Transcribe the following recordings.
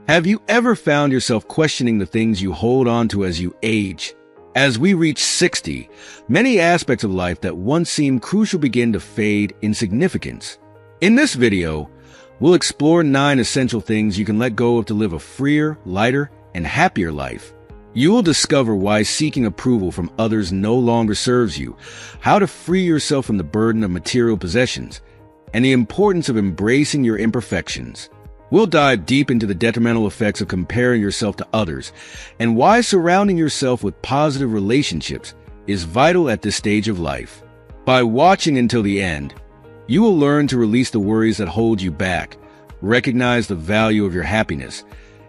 Have you ever found yourself questioning the things you hold on to as you age? As we reach 60, many aspects of life that once seemed crucial begin to fade in significance. In this video, we'll explore 9 essential things you can let go of to live a freer, lighter, and happier life. You will discover why seeking approval from others no longer serves you, how to free yourself from the burden of material possessions, and the importance of embracing your imperfections. We'll dive deep into the detrimental effects of comparing yourself to others and why surrounding yourself with positive relationships is vital at this stage of life. By watching until the end, you will learn to release the worries that hold you back, recognize the value of your happiness,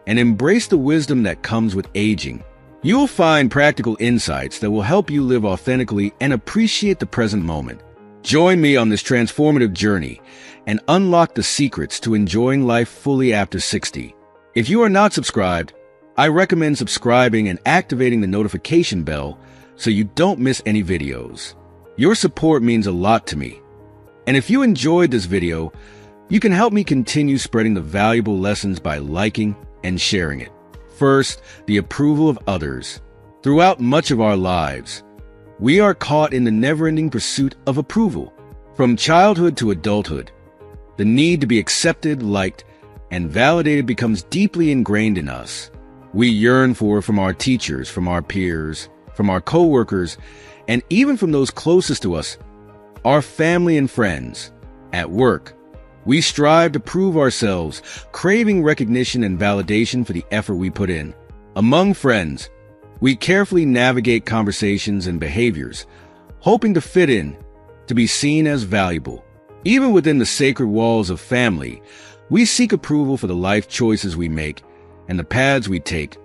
and embrace the wisdom that comes with aging. You will find practical insights that will help you live authentically and appreciate the present moment. Join me on this transformative journey and unlock the secrets to enjoying life fully after 60. If you are not subscribed, I recommend subscribing and activating the notification bell so you don't miss any videos. Your support means a lot to me. And if you enjoyed this video, you can help me continue spreading the valuable lessons by liking and sharing it. First, the approval of others. Throughout much of our lives, we are caught in the never-ending pursuit of approval. From childhood to adulthood, the need to be accepted, liked, and validated becomes deeply ingrained in us. We yearn for it from our teachers, from our peers, from our coworkers, and even from those closest to us, our family and friends. At work, we strive to prove ourselves, craving recognition and validation for the effort we put in. Among friends, we carefully navigate conversations and behaviors, hoping to fit in, to be seen as valuable. Even within the sacred walls of family, we seek approval for the life choices we make and the paths we take,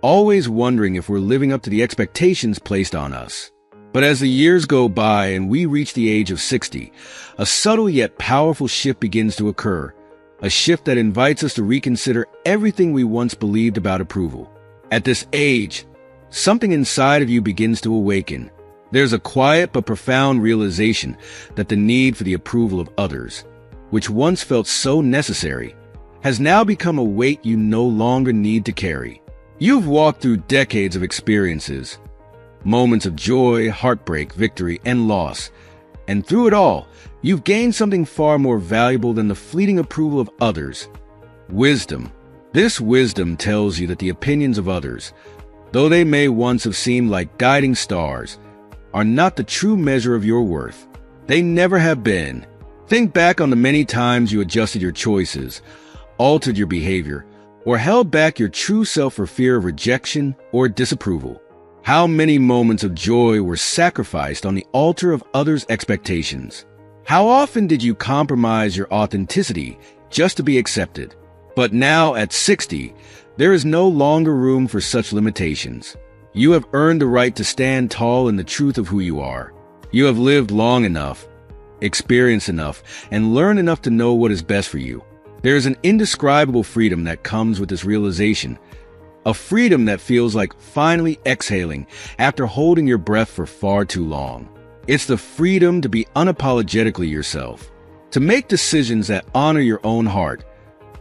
always wondering if we're living up to the expectations placed on us. But as the years go by and we reach the age of 60, a subtle yet powerful shift begins to occur, a shift that invites us to reconsider everything we once believed about approval. At this age, something inside of you begins to awaken. There's a quiet but profound realization that the need for the approval of others, which once felt so necessary, has now become a weight you no longer need to carry. You've walked through decades of experiences, moments of joy, heartbreak, victory, and loss, and through it all, you've gained something far more valuable than the fleeting approval of others: wisdom. This wisdom tells you that the opinions of others, though they may once have seemed like guiding stars, are not the true measure of your worth. They never have been. Think back on the many times you adjusted your choices, altered your behavior, or held back your true self for fear of rejection or disapproval. How many moments of joy were sacrificed on the altar of others' expectations? How often did you compromise your authenticity just to be accepted? But now, at 60, there is no longer room for such limitations. You have earned the right to stand tall in the truth of who you are. You have lived long enough, experienced enough, and learned enough to know what is best for you. There is an indescribable freedom that comes with this realization, a freedom that feels like finally exhaling after holding your breath for far too long. It's the freedom to be unapologetically yourself, to make decisions that honor your own heart,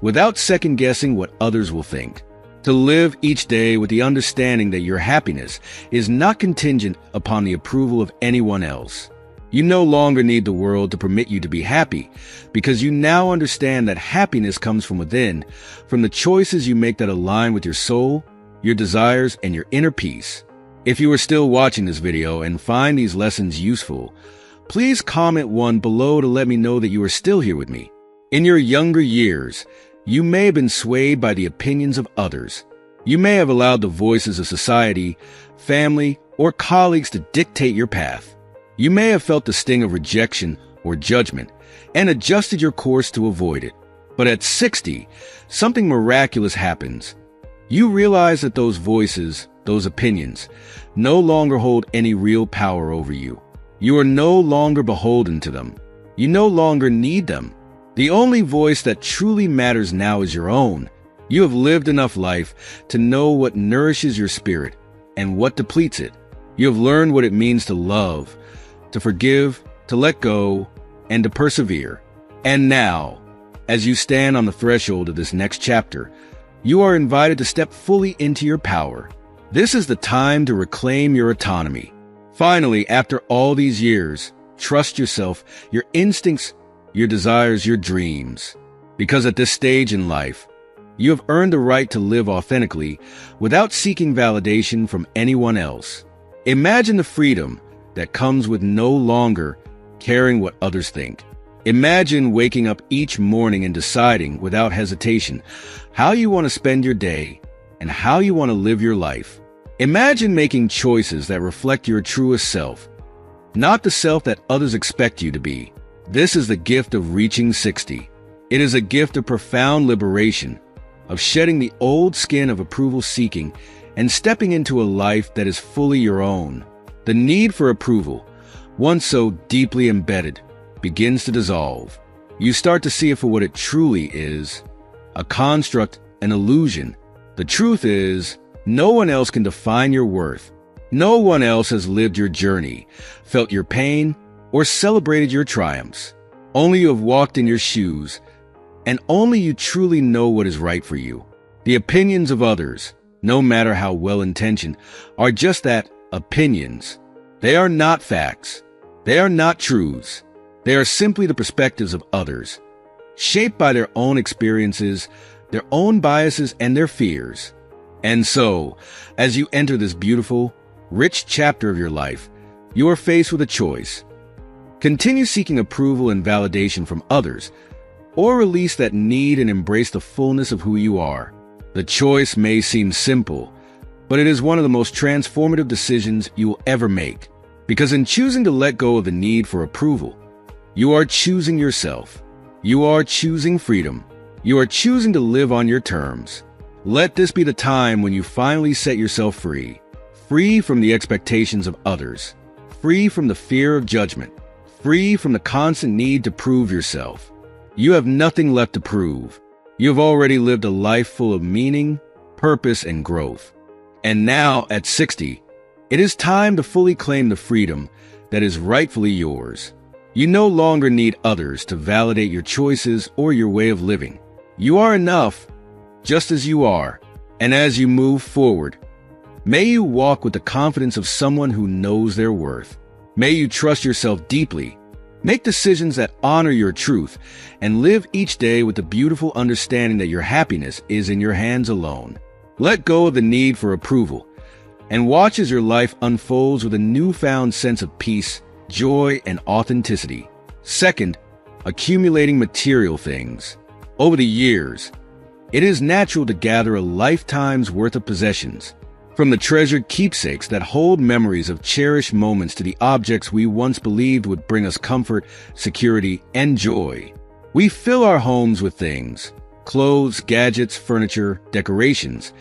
without second-guessing what others will think. To live each day with the understanding that your happiness is not contingent upon the approval of anyone else. You no longer need the world to permit you to be happy, because you now understand that happiness comes from within, from the choices you make that align with your soul, your desires, and your inner peace. If you are still watching this video and find these lessons useful, please comment 1 below to let me know that you are still here with me. In your younger years, you may have been swayed by the opinions of others. You may have allowed the voices of society, family, or colleagues to dictate your path. You may have felt the sting of rejection or judgment and adjusted your course to avoid it. But at 60, something miraculous happens. You realize that those voices, those opinions, no longer hold any real power over you. You are no longer beholden to them. You no longer need them. The only voice that truly matters now is your own. You have lived enough life to know what nourishes your spirit and what depletes it. You have learned what it means to love, to forgive, to let go, and to persevere. And now, as you stand on the threshold of this next chapter, You are invited to step fully into your power. This is the time to reclaim your autonomy. Finally, after all these years, trust yourself, your instincts, your desires, your dreams. Because at this stage in life, you have earned the right to live authentically without seeking validation from anyone else. Imagine the freedom that comes with no longer caring what others think. Imagine waking up each morning and deciding without hesitation how you want to spend your day and how you want to live your life. Imagine making choices that reflect your truest self, not the self that others expect you to be. This is the gift of reaching 60. It is a gift of profound liberation, of shedding the old skin of approval seeking and stepping into a life that is fully your own. The need for approval, once so deeply embedded, begins to dissolve. You start to see it for what it truly is, a construct, an illusion. The truth is, no one else can define your worth. No one else has lived your journey, felt your pain, or celebrated your triumphs. Only you have walked in your shoes, and only you truly know what is right for you. The opinions of others, no matter how well-intentioned, are just that, opinions. They are not facts. They are not truths. They are simply the perspectives of others, shaped by their own experiences, their own biases, and their fears. And so, as you enter this beautiful, rich chapter of your life, you are faced with a choice. Continue seeking approval and validation from others, or release that need and embrace the fullness of who you are. The choice may seem simple, but it is one of the most transformative decisions you will ever make. Because in choosing to let go of the need for approval, you are choosing yourself. You are choosing freedom. You are choosing to live on your terms. Let this be the time when you finally set yourself free. Free from the expectations of others. Free from the fear of judgment. Free from the constant need to prove yourself. You have nothing left to prove. You have already lived a life full of meaning, purpose, and growth. And now, at 60, it is time to fully claim the freedom that is rightfully yours. You no longer need others to validate your choices or your way of living. You are enough, just as you are. And as you move forward, may you walk with the confidence of someone who knows their worth. May you trust yourself deeply, make decisions that honor your truth, and live each day with the beautiful understanding that your happiness is in your hands alone. Let go of the need for approval, and watch as your life unfolds with a newfound sense of peace, joy, and authenticity. Second, accumulating material things. Over the years, it is natural to gather a lifetime's worth of possessions, from the treasured keepsakes that hold memories of cherished moments to the objects we once believed would bring us comfort, security, and joy. We fill our homes with things, clothes, gadgets, furniture, decorations,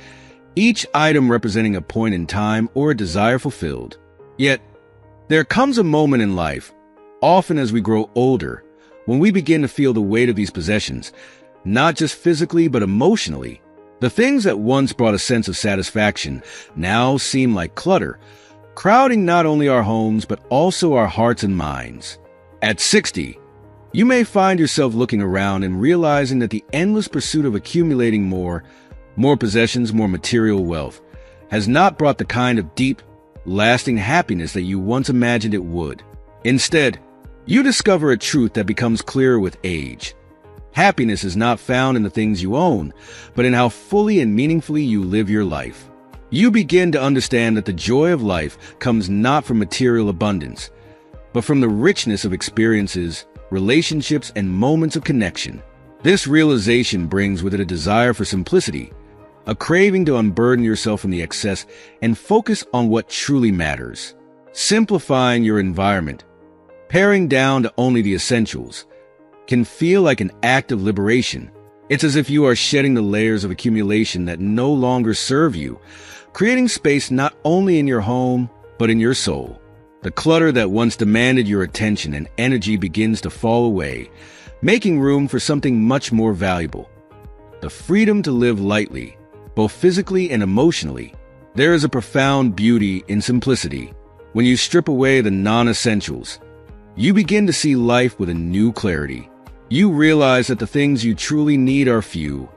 each item representing a point in time or a desire fulfilled. Yet, there comes a moment in life, often as we grow older, when we begin to feel the weight of these possessions, not just physically but emotionally. The things that once brought a sense of satisfaction now seem like clutter, crowding not only our homes but also our hearts and minds. At 60, you may find yourself looking around and realizing that the endless pursuit of accumulating more possessions, more material wealth, has not brought the kind of deep, lasting happiness that you once imagined it would. Instead, you discover a truth that becomes clearer with age. Happiness is not found in the things you own, but in how fully and meaningfully you live your life. You begin to understand that the joy of life comes not from material abundance, but from the richness of experiences, relationships, and moments of connection. This realization brings with it a desire for simplicity, a craving to unburden yourself from the excess and focus on what truly matters. Simplifying your environment, paring down to only the essentials, can feel like an act of liberation. It's as if you are shedding the layers of accumulation that no longer serve you, creating space not only in your home, but in your soul. The clutter that once demanded your attention and energy begins to fall away, making room for something much more valuable: the freedom to live lightly, both physically and emotionally. There is a profound beauty in simplicity. When you strip away the non-essentials, you begin to see life with a new clarity. You realize that the things you truly need are few,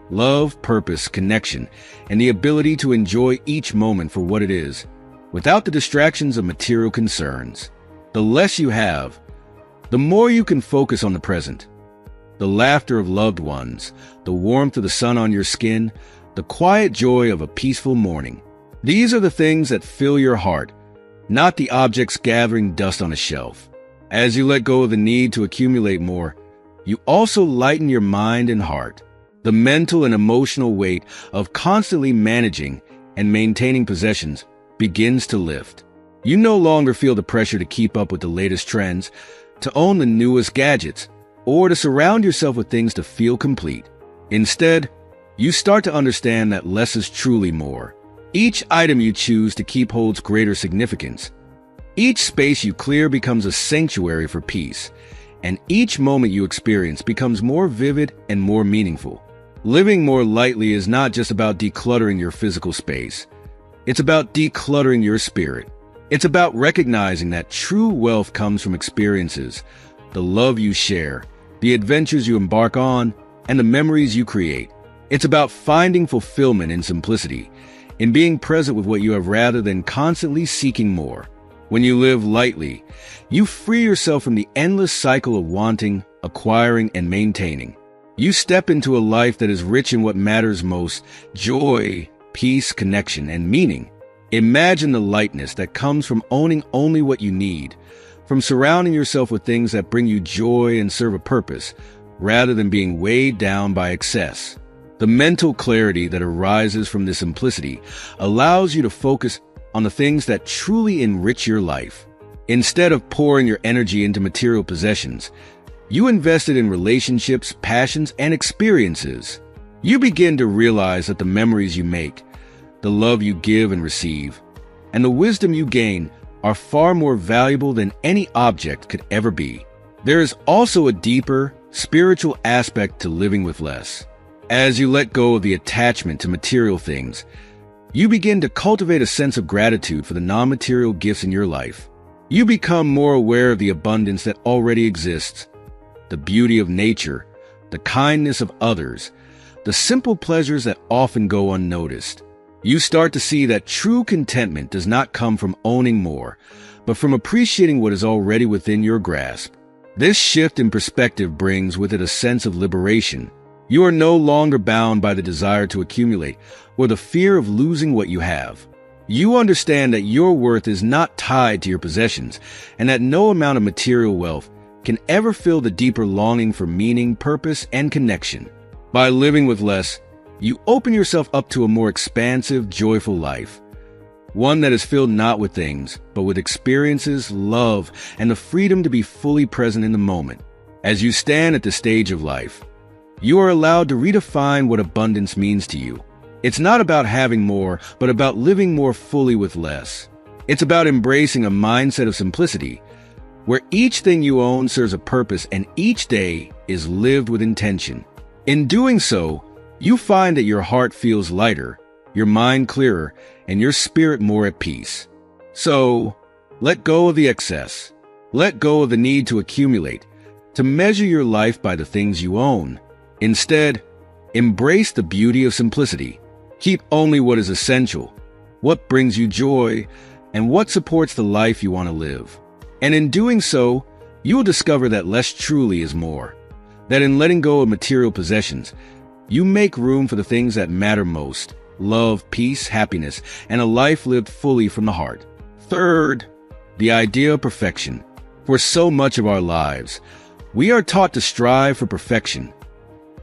love, purpose, connection, and the ability to enjoy each moment for what it is, without the distractions of material concerns. The less you have, the more you can focus on the present. The laughter of loved ones, the warmth of the sun on your skin, the quiet joy of a peaceful morning. These are the things that fill your heart, not the objects gathering dust on a shelf. As you let go of the need to accumulate more, you also lighten your mind and heart. The mental and emotional weight of constantly managing and maintaining possessions begins to lift. You no longer feel the pressure to keep up with the latest trends, to own the newest gadgets, or to surround yourself with things to feel complete. Instead, you start to understand that less is truly more. Each item you choose to keep holds greater significance. Each space you clear becomes a sanctuary for peace, and each moment you experience becomes more vivid and more meaningful. Living more lightly is not just about decluttering your physical space. It's about decluttering your spirit. It's about recognizing that true wealth comes from experiences, the love you share, the adventures you embark on, and the memories you create. It's about finding fulfillment in simplicity, in being present with what you have rather than constantly seeking more. When you live lightly, you free yourself from the endless cycle of wanting, acquiring, and maintaining. You step into a life that is rich in what matters most: joy, peace, connection, and meaning. Imagine the lightness that comes from owning only what you need, from surrounding yourself with things that bring you joy and serve a purpose, rather than being weighed down by excess. The mental clarity that arises from this simplicity allows you to focus on the things that truly enrich your life. Instead of pouring your energy into material possessions, you invest it in relationships, passions, and experiences. You begin to realize that the memories you make, the love you give and receive, and the wisdom you gain are far more valuable than any object could ever be. There is also a deeper, spiritual aspect to living with less. As you let go of the attachment to material things, you begin to cultivate a sense of gratitude for the non-material gifts in your life. You become more aware of the abundance that already exists, the beauty of nature, the kindness of others, the simple pleasures that often go unnoticed. You start to see that true contentment does not come from owning more, but from appreciating what is already within your grasp. This shift in perspective brings with it a sense of liberation. You are no longer bound by the desire to accumulate or the fear of losing what you have. You understand that your worth is not tied to your possessions, and that no amount of material wealth can ever fill the deeper longing for meaning, purpose, and connection. By living with less, you open yourself up to a more expansive, joyful life. One that is filled not with things, but with experiences, love, and the freedom to be fully present in the moment. As you stand at the stage of life, you are allowed to redefine what abundance means to you. It's not about having more, but about living more fully with less. It's about embracing a mindset of simplicity, where each thing you own serves a purpose and each day is lived with intention. In doing so, you find that your heart feels lighter, your mind clearer, and your spirit more at peace. So, let go of the excess. Let go of the need to accumulate, to measure your life by the things you own. Instead, embrace the beauty of simplicity. Keep only what is essential, what brings you joy, and what supports the life you want to live. And in doing so, you will discover that less truly is more. That in letting go of material possessions, you make room for the things that matter most: love, peace, happiness, and a life lived fully from the heart. Third, the idea of perfection. For so much of our lives, we are taught to strive for perfection,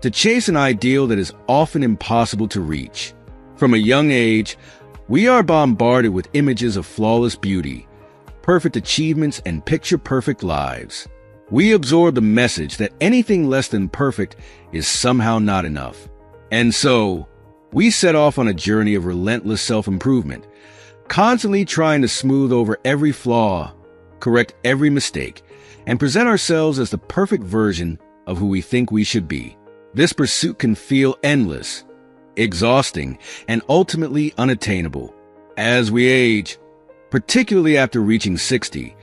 to chase an ideal that is often impossible to reach. From a young age, we are bombarded with images of flawless beauty, perfect achievements, and picture-perfect lives. We absorb the message that anything less than perfect is somehow not enough. And so, we set off on a journey of relentless self-improvement, constantly trying to smooth over every flaw, correct every mistake, and present ourselves as the perfect version of who we think we should be. This pursuit can feel endless, exhausting, and ultimately unattainable. As we age, particularly after reaching 60,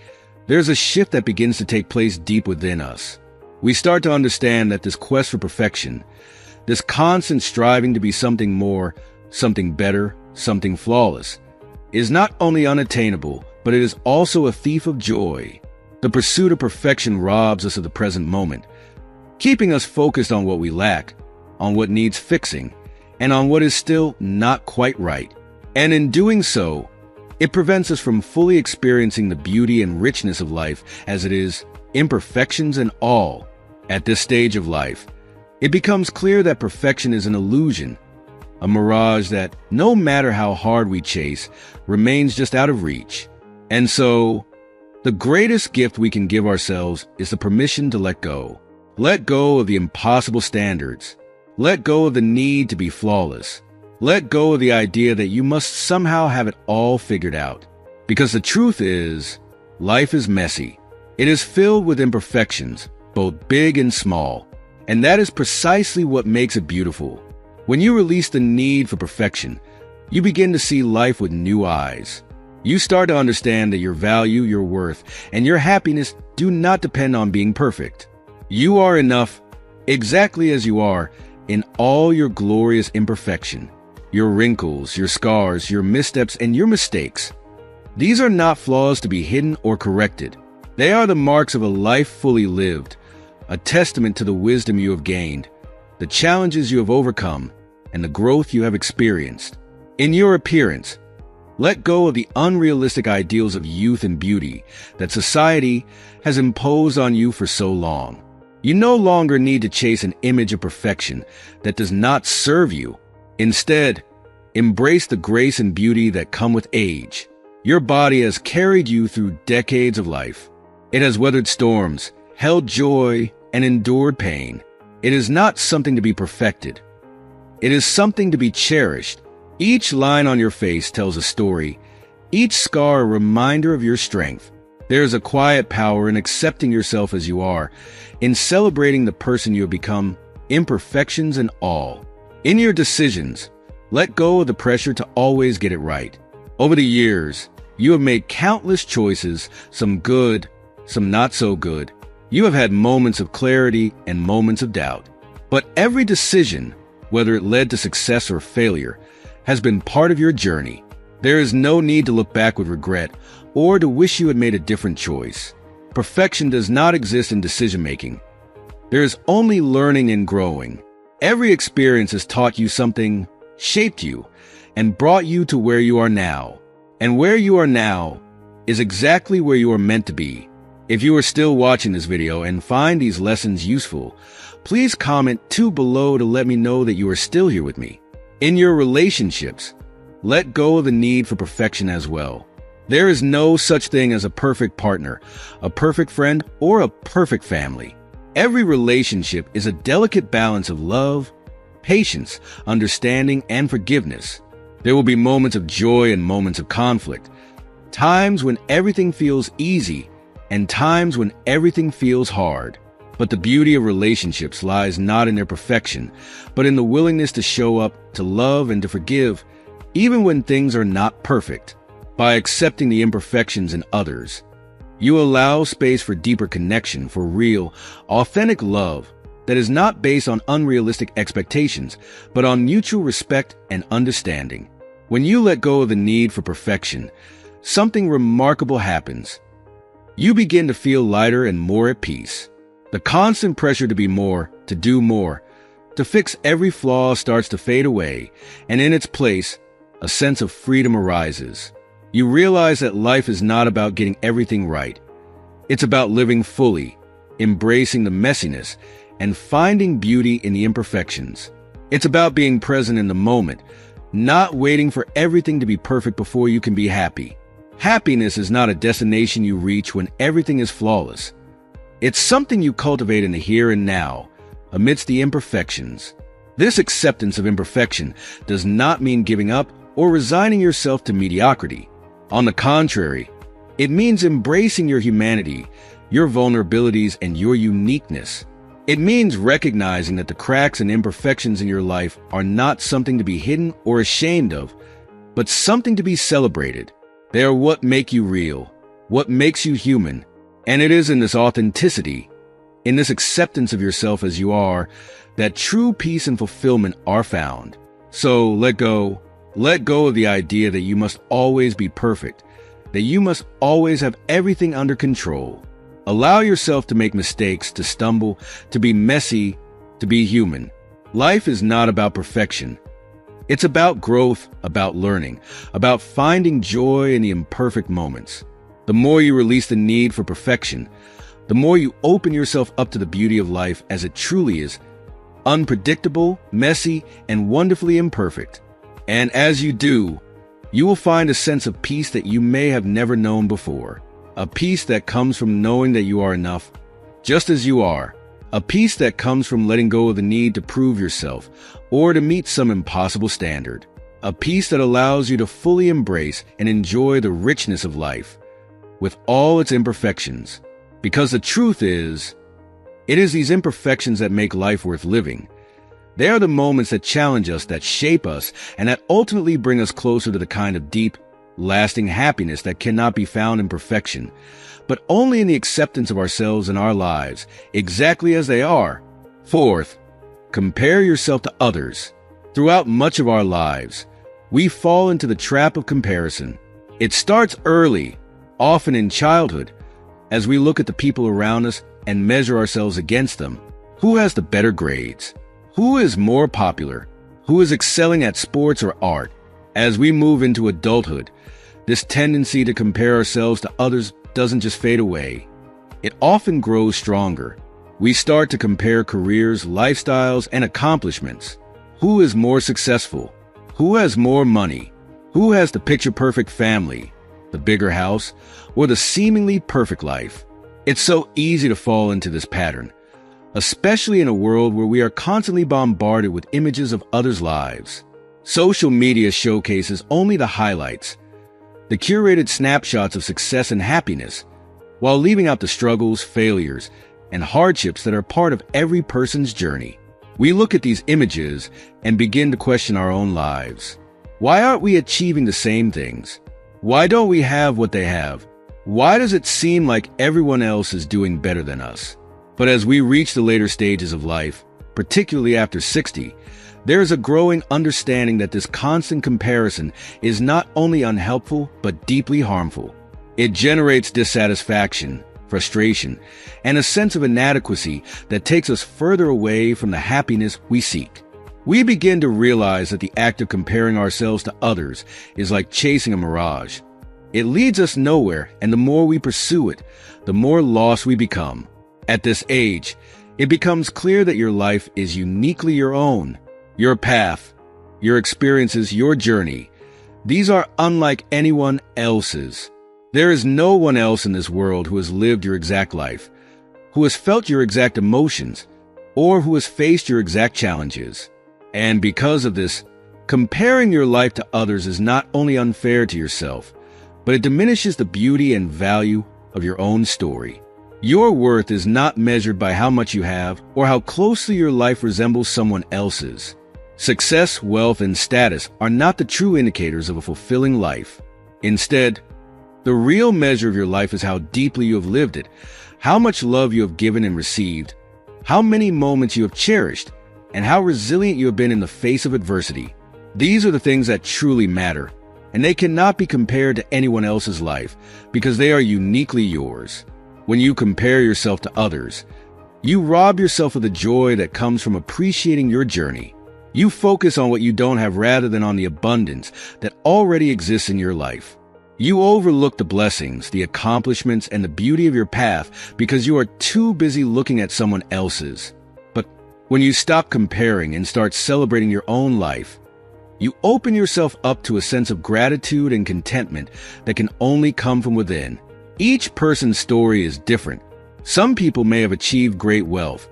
there's a shift that begins to take place deep within us. We start to understand that this quest for perfection, This constant striving to be something more, something better, something flawless, is not only unattainable, but it is also a thief of joy. The pursuit of perfection robs us of the present moment, keeping us focused on what we lack, on what needs fixing, and on what is still not quite right. And in doing so, it prevents us from fully experiencing the beauty and richness of life as it is, imperfections and all. At this stage of life, it becomes clear that perfection is an illusion, a mirage that, no matter how hard we chase, remains just out of reach. And so, the greatest gift we can give ourselves is the permission to let go. Let go of the impossible standards. Let go of the need to be flawless. Let go of the idea that you must somehow have it all figured out. Because the truth is, life is messy. It is filled with imperfections, both big and small. And that is precisely what makes it beautiful. When you release the need for perfection, you begin to see life with new eyes. You start to understand that your value, your worth, and your happiness do not depend on being perfect. You are enough, exactly as you are, in all your glorious imperfection, your wrinkles, your scars, your missteps, and your mistakes. These are not flaws to be hidden or corrected. They are the marks of a life fully lived, a testament to the wisdom you have gained, the challenges you have overcome, and the growth you have experienced. In your appearance, let go of the unrealistic ideals of youth and beauty that society has imposed on you for so long. You no longer need to chase an image of perfection that does not serve you. Instead, embrace the grace and beauty that come with age. Your body has carried you through decades of life. It has weathered storms, held joy, and endured pain. It is not something to be perfected. It is something to be cherished. Each line on your face tells a story, each scar a reminder of your strength. There is a quiet power in accepting yourself as you are, in celebrating the person you have become, imperfections and all. In your decisions, let go of the pressure to always get it right. Over the years, you have made countless choices, some good, some not so good. You have had moments of clarity and moments of doubt. But every decision, whether it led to success or failure, has been part of your journey. There is no need to look back with regret or to wish you had made a different choice. Perfection does not exist in decision-making. There is only learning and growing. Every experience has taught you something, shaped you, and brought you to where you are now. And where you are now is exactly where you are meant to be. If you are still watching this video and find these lessons useful, please comment 2 below to let me know that you are still here with me. In your relationships, let go of the need for perfection as well. There is no such thing as a perfect partner, a perfect friend, or a perfect family. Every relationship is a delicate balance of love, patience, understanding, and forgiveness. There will be moments of joy and moments of conflict, times when everything feels easy and times when everything feels hard. But the beauty of relationships lies not in their perfection, but in the willingness to show up, to love, and to forgive, even when things are not perfect. By accepting the imperfections in others, you allow space for deeper connection, for real, authentic love that is not based on unrealistic expectations, but on mutual respect and understanding. When you let go of the need for perfection, something remarkable happens. You begin to feel lighter and more at peace. The constant pressure to be more, to do more, to fix every flaw starts to fade away, and in its place, a sense of freedom arises. You realize that life is not about getting everything right. It's about living fully, embracing the messiness, and finding beauty in the imperfections. It's about being present in the moment, not waiting for everything to be perfect before you can be happy. Happiness is not a destination you reach when everything is flawless. It's something you cultivate in the here and now, amidst the imperfections. This acceptance of imperfection does not mean giving up or resigning yourself to mediocrity. On the contrary, it means embracing your humanity, your vulnerabilities, and your uniqueness. It means recognizing that the cracks and imperfections in your life are not something to be hidden or ashamed of, but something to be celebrated. They are what make you real, what makes you human. And it is in this authenticity, In this acceptance of yourself as you are, that true peace and fulfillment are found. So let go. Let go of the idea that you must always be perfect, that you must always have everything under control. Allow yourself to make mistakes, to stumble, to be messy, to be human. Life is not about perfection. It's about growth, about learning, about finding joy in the imperfect moments. The more you release the need for perfection, the more you open yourself up to the beauty of life as it truly is, unpredictable, messy, and wonderfully imperfect. And as you do, you will find a sense of peace that you may have never known before. A peace that comes from knowing that you are enough, just as you are. A peace that comes from letting go of the need to prove yourself or to meet some impossible standard. A peace that allows you to fully embrace and enjoy the richness of life with all its imperfections. Because the truth is, it is these imperfections that make life worth living. They are the moments that challenge us, that shape us, and that ultimately bring us closer to the kind of deep, lasting happiness that cannot be found in perfection, but only in the acceptance of ourselves and our lives, exactly as they are. Fourth, compare yourself to others. Throughout much of our lives, we fall into the trap of comparison. It starts early, often in childhood, as we look at the people around us and measure ourselves against them. Who has the better grades? Who is more popular? Who is excelling at sports or art? As we move into adulthood, this tendency to compare ourselves to others doesn't just fade away. It often grows stronger. We start to compare careers, lifestyles, and accomplishments. Who is more successful? Who has more money? Who has the picture-perfect family, the bigger house, or the seemingly perfect life? It's so easy to fall into this pattern, especially in a world where we are constantly bombarded with images of others' lives. Social media showcases only the highlights, the curated snapshots of success and happiness, while leaving out the struggles, failures, and hardships that are part of every person's journey. We look at these images and begin to question our own lives. Why aren't we achieving the same things? Why don't we have what they have? Why does it seem like everyone else is doing better than us? But as we reach the later stages of life, particularly after 60, there is a growing understanding that this constant comparison is not only unhelpful, but deeply harmful. It generates dissatisfaction, frustration, and a sense of inadequacy that takes us further away from the happiness we seek. We begin to realize that the act of comparing ourselves to others is like chasing a mirage. It leads us nowhere, and the more we pursue it, the more lost we become. At this age, it becomes clear that your life is uniquely your own. Your path, your experiences, your journey, these are unlike anyone else's. There is no one else in this world who has lived your exact life, who has felt your exact emotions, or who has faced your exact challenges. And because of this, comparing your life to others is not only unfair to yourself, but it diminishes the beauty and value of your own story. Your worth is not measured by how much you have or how closely your life resembles someone else's. Success, wealth, and status are not the true indicators of a fulfilling life. Instead, the real measure of your life is how deeply you have lived it, how much love you have given and received, how many moments you have cherished, and how resilient you have been in the face of adversity. These are the things that truly matter, and they cannot be compared to anyone else's life because they are uniquely yours. When you compare yourself to others, you rob yourself of the joy that comes from appreciating your journey. You focus on what you don't have rather than on the abundance that already exists in your life. You overlook the blessings, the accomplishments, and the beauty of your path because you are too busy looking at someone else's. But when you stop comparing and start celebrating your own life, you open yourself up to a sense of gratitude and contentment that can only come from within. Each person's story is different. Some people may have achieved great wealth,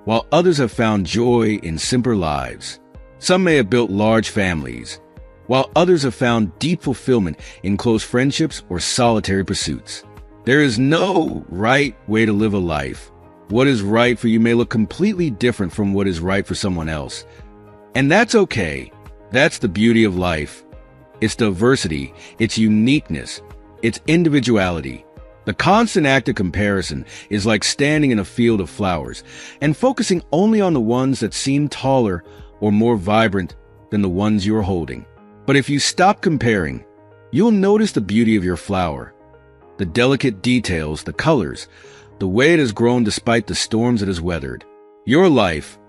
while others have found joy in simpler lives. Some may have built large families, while others have found deep fulfillment in close friendships or solitary pursuits. There is no right way to live a life. What is right for you may look completely different from what is right for someone else. And that's okay. That's the beauty of life. Its diversity, its uniqueness, its individuality. The constant act of comparison is like standing in a field of flowers and focusing only on the ones that seem taller or more vibrant than the ones you're holding. But if you stop comparing, you'll notice the beauty of your flower, the delicate details, the colors, the way it has grown despite the storms it has weathered. Your life,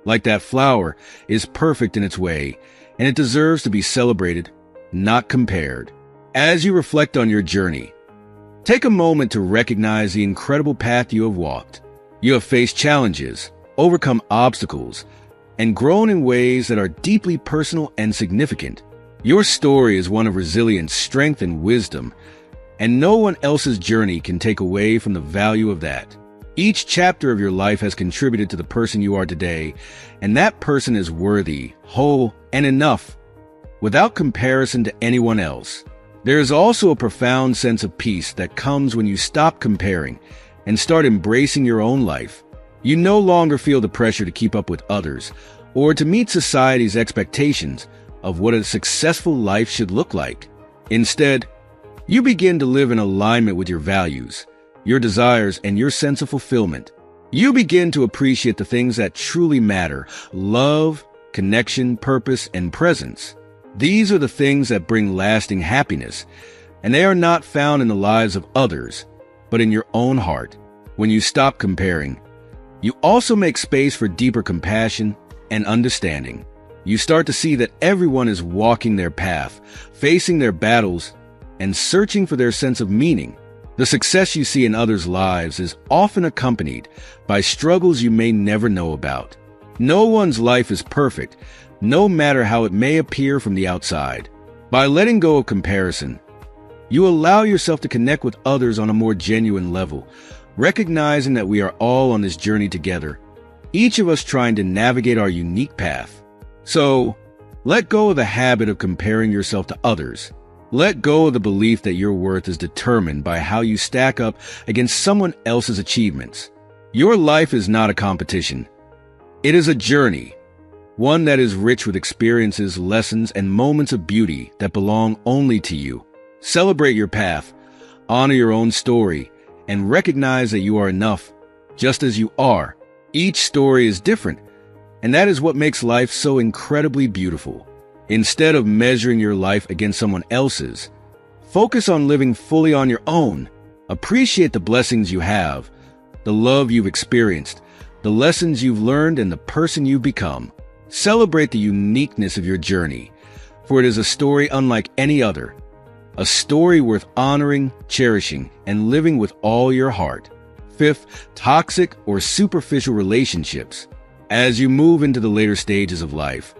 like that flower, is perfect in its way, and it deserves to be celebrated, not compared. As you reflect on your journey, take a moment to recognize the incredible path you have walked. You have faced challenges, overcome obstacles, and grown in ways that are deeply personal and significant. Your story is one of resilience, strength, and wisdom, and no one else's journey can take away from the value of that. Each chapter of your life has contributed to the person you are today, and that person is worthy, whole, and enough, without comparison to anyone else. There is also a profound sense of peace that comes when you stop comparing and start embracing your own life. You no longer feel the pressure to keep up with others or to meet society's expectations of what a successful life should look like. Instead, you begin to live in alignment with your values, your desires, and your sense of fulfillment. You begin to appreciate the things that truly matter: love, connection, purpose, and presence. These are the things that bring lasting happiness, and they are not found in the lives of others, but in your own heart. When you stop comparing, you also make space for deeper compassion and understanding. You start to see that everyone is walking their path, facing their battles, and searching for their sense of meaning. The success you see in others' lives is often accompanied by struggles you may never know about. No one's life is perfect, no matter how it may appear from the outside. By letting go of comparison, you allow yourself to connect with others on a more genuine level, recognizing that we are all on this journey together, each of us trying to navigate our unique path. So, let go of the habit of comparing yourself to others. Let go of the belief that your worth is determined by how you stack up against someone else's achievements. Your life is not a competition. It is a journey, one that is rich with experiences, lessons, and moments of beauty that belong only to you. Celebrate your path, honor your own story, and recognize that you are enough, just as you are. Each story is different, and that is what makes life so incredibly beautiful. Instead of measuring your life against someone else's, focus on living fully on your own. Appreciate the blessings you have, the love you've experienced, the lessons you've learned, and the person you've become. Celebrate the uniqueness of your journey, for it is a story unlike any other, a story worth honoring, cherishing, and living with all your heart. Fifth, toxic or superficial relationships. As you move into the later stages of life,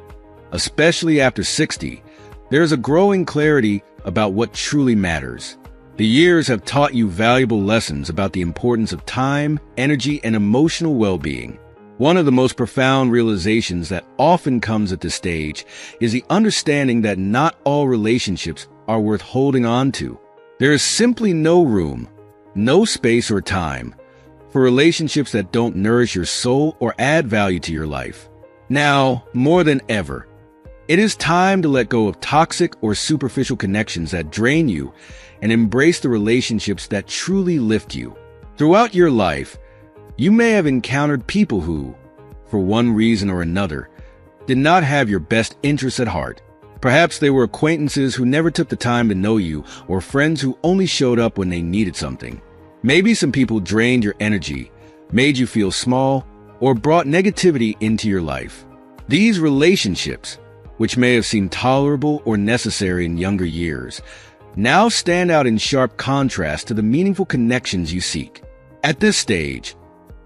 especially after 60, there is a growing clarity about what truly matters. The years have taught you valuable lessons about the importance of time, energy, and emotional well-being. One of the most profound realizations that often comes at this stage is the understanding that not all relationships are worth holding on to. There is simply no room, no space or time for relationships that don't nourish your soul or add value to your life. Now, more than ever, it is time to let go of toxic or superficial connections that drain you and embrace the relationships that truly lift you. Throughout your life, you may have encountered people who, for one reason or another, did not have your best interests at heart. Perhaps they were acquaintances who never took the time to know you, or friends who only showed up when they needed something. Maybe some people drained your energy, made you feel small, or brought negativity into your life. These relationships, which may have seemed tolerable or necessary in younger years, now stand out in sharp contrast to the meaningful connections you seek. At this stage,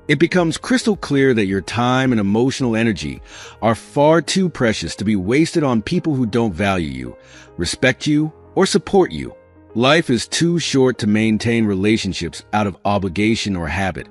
it becomes crystal clear that your time and emotional energy are far too precious to be wasted on people who don't value you, respect you, or support you. Life is too short to maintain relationships out of obligation or habit,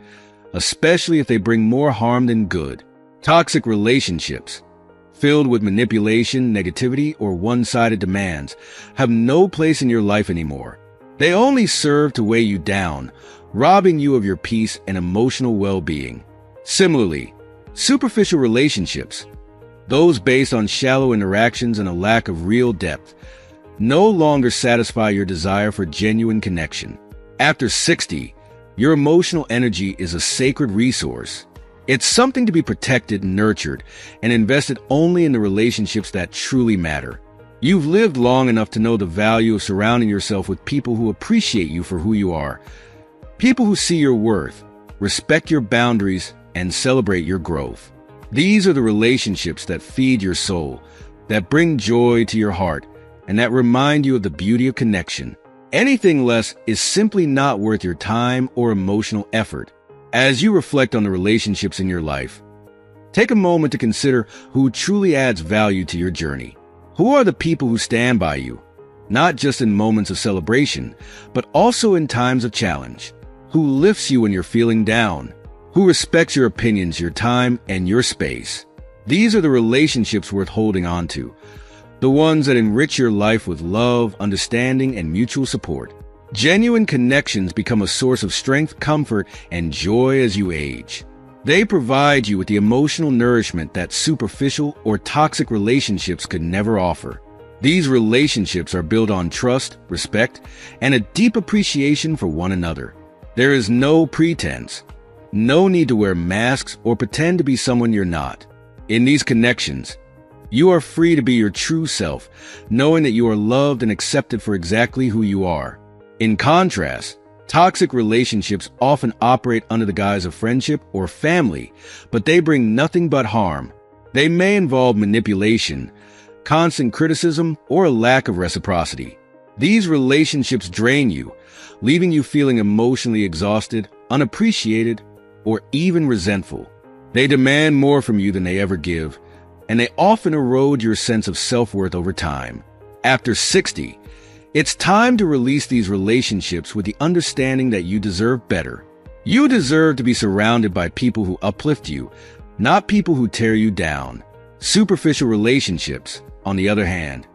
especially if they bring more harm than good. Toxic relationships, filled with manipulation, negativity, or one-sided demands, have no place in your life anymore. They only serve to weigh you down, robbing you of your peace and emotional well-being. Similarly, superficial relationships, those based on shallow interactions and a lack of real depth, no longer satisfy your desire for genuine connection. After 60, your emotional energy is a sacred resource. It's something to be protected, nurtured, and invested only in the relationships that truly matter. You've lived long enough to know the value of surrounding yourself with people who appreciate you for who you are. People who see your worth, respect your boundaries, and celebrate your growth. These are the relationships that feed your soul, that bring joy to your heart, and that remind you of the beauty of connection. Anything less is simply not worth your time or emotional effort. As you reflect on the relationships in your life, take a moment to consider who truly adds value to your journey. Who are the people who stand by you, not just in moments of celebration, but also in times of challenge? Who lifts you when you're feeling down? Who respects your opinions, your time, and your space? These are the relationships worth holding on to, the ones that enrich your life with love, understanding, and mutual support. Genuine connections become a source of strength, comfort, and joy as you age. They provide you with the emotional nourishment that superficial or toxic relationships could never offer. These relationships are built on trust, respect, and a deep appreciation for one another. There is no pretense, no need to wear masks or pretend to be someone you're not. In these connections, you are free to be your true self, knowing that you are loved and accepted for exactly who you are. In contrast, toxic relationships often operate under the guise of friendship or family, but they bring nothing but harm. They may involve manipulation, constant criticism, or a lack of reciprocity. These relationships drain you, leaving you feeling emotionally exhausted, unappreciated, or even resentful. They demand more from you than they ever give, and they often erode your sense of self-worth over time. After 60, it's time to release these relationships with the understanding that you deserve better. You deserve to be surrounded by people who uplift you, not people who tear you down. Superficial relationships, on the other hand,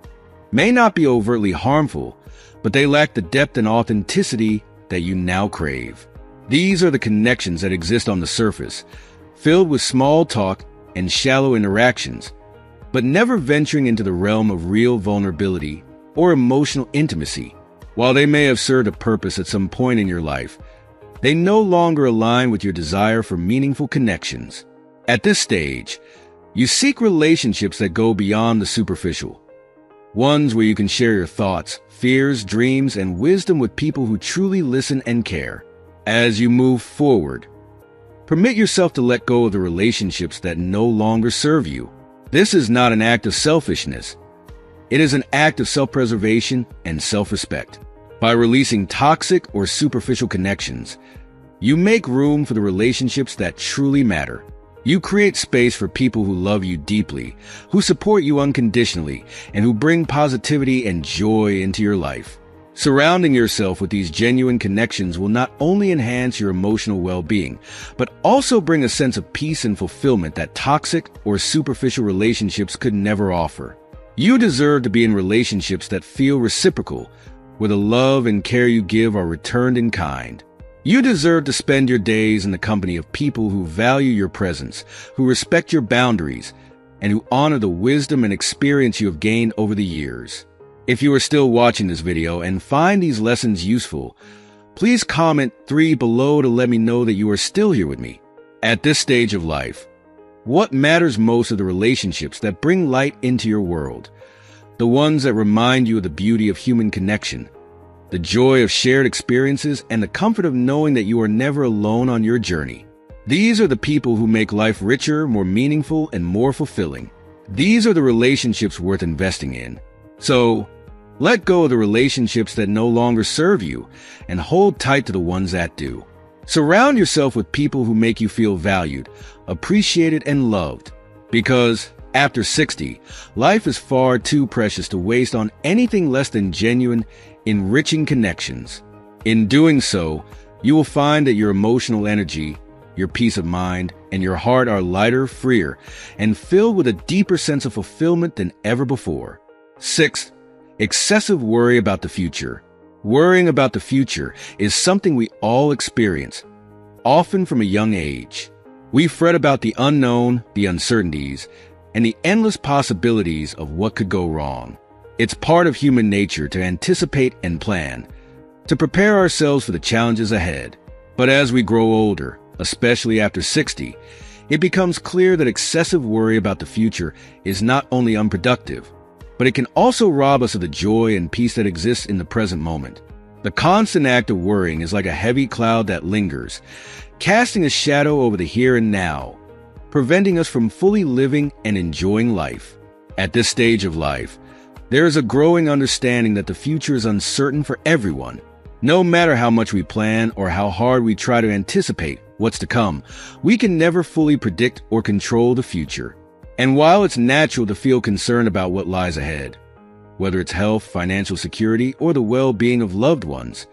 may not be overtly harmful, but they lack the depth and authenticity that you now crave. These are the connections that exist on the surface, filled with small talk and shallow interactions, but never venturing into the realm of real vulnerability or emotional intimacy. While they may have served a purpose at some point in your life, they no longer align with your desire for meaningful connections. At this stage, you seek relationships that go beyond the superficial. Ones where you can share your thoughts, fears, dreams, and wisdom with people who truly listen and care. As you move forward, permit yourself to let go of the relationships that no longer serve you. This is not an act of selfishness. It is an act of self-preservation and self-respect. By releasing toxic or superficial connections, you make room for the relationships that truly matter. You create space for people who love you deeply, who support you unconditionally, and who bring positivity and joy into your life. Surrounding yourself with these genuine connections will not only enhance your emotional well-being, but also bring a sense of peace and fulfillment that toxic or superficial relationships could never offer. You deserve to be in relationships that feel reciprocal, where the love and care you give are returned in kind. You deserve to spend your days in the company of people who value your presence, who respect your boundaries, and who honor the wisdom and experience you have gained over the years. If you are still watching this video and find these lessons useful, please comment 3 below to let me know that you are still here with me. At this stage of life, what matters most are the relationships that bring light into your world, the ones that remind you of the beauty of human connection, the joy of shared experiences, and the comfort of knowing that you are never alone on your journey. These are the people who make life richer, more meaningful, and more fulfilling. These are the relationships worth investing in. So, let go of the relationships that no longer serve you and hold tight to the ones that do. Surround yourself with people who make you feel valued, appreciated, and loved. Because, after 60, life is far too precious to waste on anything less than genuine, enriching connections. In doing so, you will find that your emotional energy, your peace of mind, and your heart are lighter, freer, and filled with a deeper sense of fulfillment than ever before. 6. Excessive worry about the future. Worrying about the future is something we all experience, often from a young age. We fret about the unknown, the uncertainties, and the endless possibilities of what could go wrong. It's part of human nature to anticipate and plan, to prepare ourselves for the challenges ahead. But as we grow older, especially after 60, it becomes clear that excessive worry about the future is not only unproductive, but it can also rob us of the joy and peace that exists in the present moment. The constant act of worrying is like a heavy cloud that lingers, casting a shadow over the here and now, preventing us from fully living and enjoying life. At this stage of life, there is a growing understanding that the future is uncertain for everyone. No matter how much we plan or how hard we try to anticipate what's to come, we can never fully predict or control the future. And while it's natural to feel concerned about what lies ahead, whether it's health, financial security, or the well-being of loved ones,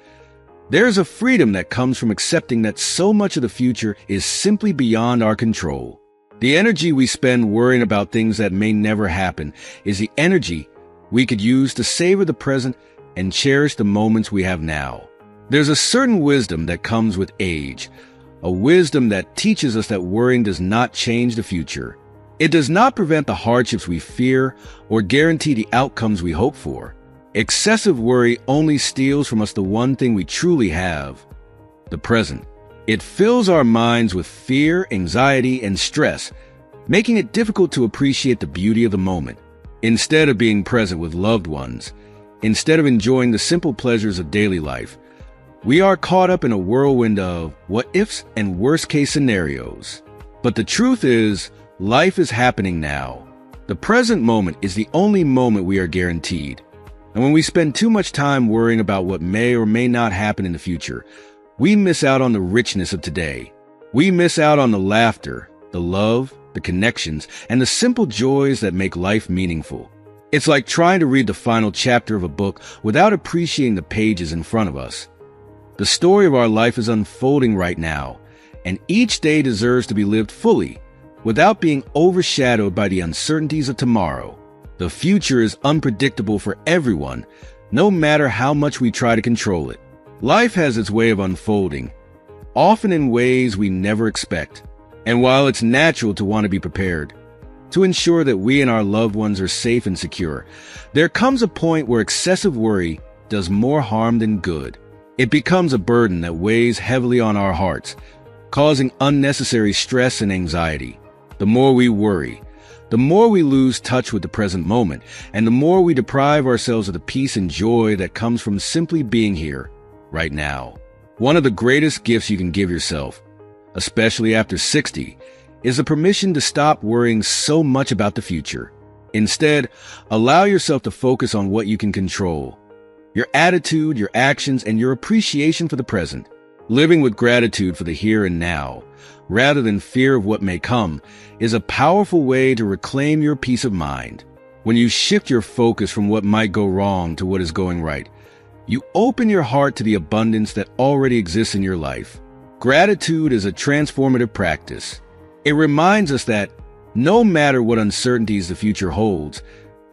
there is a freedom that comes from accepting that so much of the future is simply beyond our control. The energy we spend worrying about things that may never happen is the energy we could use to savor the present and cherish the moments we have now. There's a certain wisdom that comes with age, a wisdom that teaches us that worrying does not change the future. It does not prevent the hardships we fear or guarantee the outcomes we hope for. Excessive worry only steals from us the one thing we truly have, the present. It fills our minds with fear, anxiety, and stress, making it difficult to appreciate the beauty of the moment. Instead of being present with loved ones, instead of enjoying the simple pleasures of daily life, we are caught up in a whirlwind of what-ifs and worst-case scenarios. But the truth is, life is happening now. The present moment is the only moment we are guaranteed. And when we spend too much time worrying about what may or may not happen in the future, we miss out on the richness of today. We miss out on the laughter, the love, the connections, and the simple joys that make life meaningful. It's like trying to read the final chapter of a book without appreciating the pages in front of us. The story of our life is unfolding right now, and each day deserves to be lived fully, without being overshadowed by the uncertainties of tomorrow. The future is unpredictable for everyone, no matter how much we try to control it. Life has its way of unfolding, often in ways we never expect. And while it's natural to want to be prepared, to ensure that we and our loved ones are safe and secure, there comes a point where excessive worry does more harm than good. It becomes a burden that weighs heavily on our hearts, causing unnecessary stress and anxiety. The more we worry, the more we lose touch with the present moment, and the more we deprive ourselves of the peace and joy that comes from simply being here, right now. One of the greatest gifts you can give yourself, especially after 60, is the permission to stop worrying so much about the future. Instead, allow yourself to focus on what you can control: your attitude, your actions, and your appreciation for the present. Living with gratitude for the here and now, rather than fear of what may come, is a powerful way to reclaim your peace of mind. When you shift your focus from what might go wrong to what is going right, you open your heart to the abundance that already exists in your life. Gratitude is a transformative practice. It reminds us that no matter what uncertainties the future holds,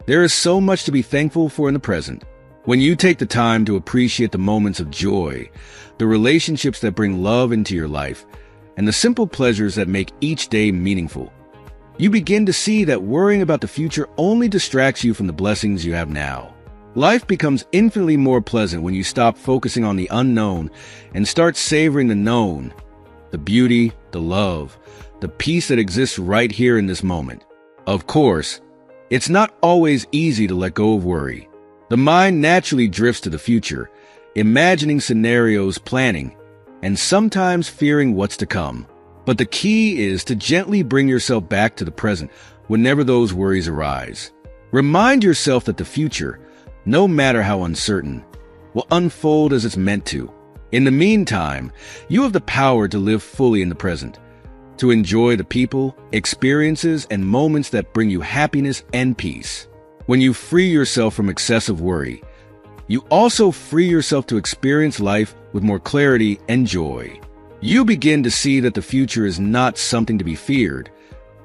there is so much to be thankful for in the present. When you take the time to appreciate the moments of joy, the relationships that bring love into your life, and the simple pleasures that make each day meaningful, you begin to see that worrying about the future only distracts you from the blessings you have now. Life becomes infinitely more pleasant when you stop focusing on the unknown and start savoring the known, the beauty, the love, the peace that exists right here in this moment. Of course, it's not always easy to let go of worry. The mind naturally drifts to the future, imagining scenarios, planning, and sometimes fearing what's to come. But the key is to gently bring yourself back to the present whenever those worries arise. Remind yourself that the future, no matter how uncertain, will unfold as it's meant to. In the meantime, you have the power to live fully in the present, to enjoy the people, experiences, and moments that bring you happiness and peace. When you free yourself from excessive worry, you also free yourself to experience life with more clarity and joy. You begin to see that the future is not something to be feared,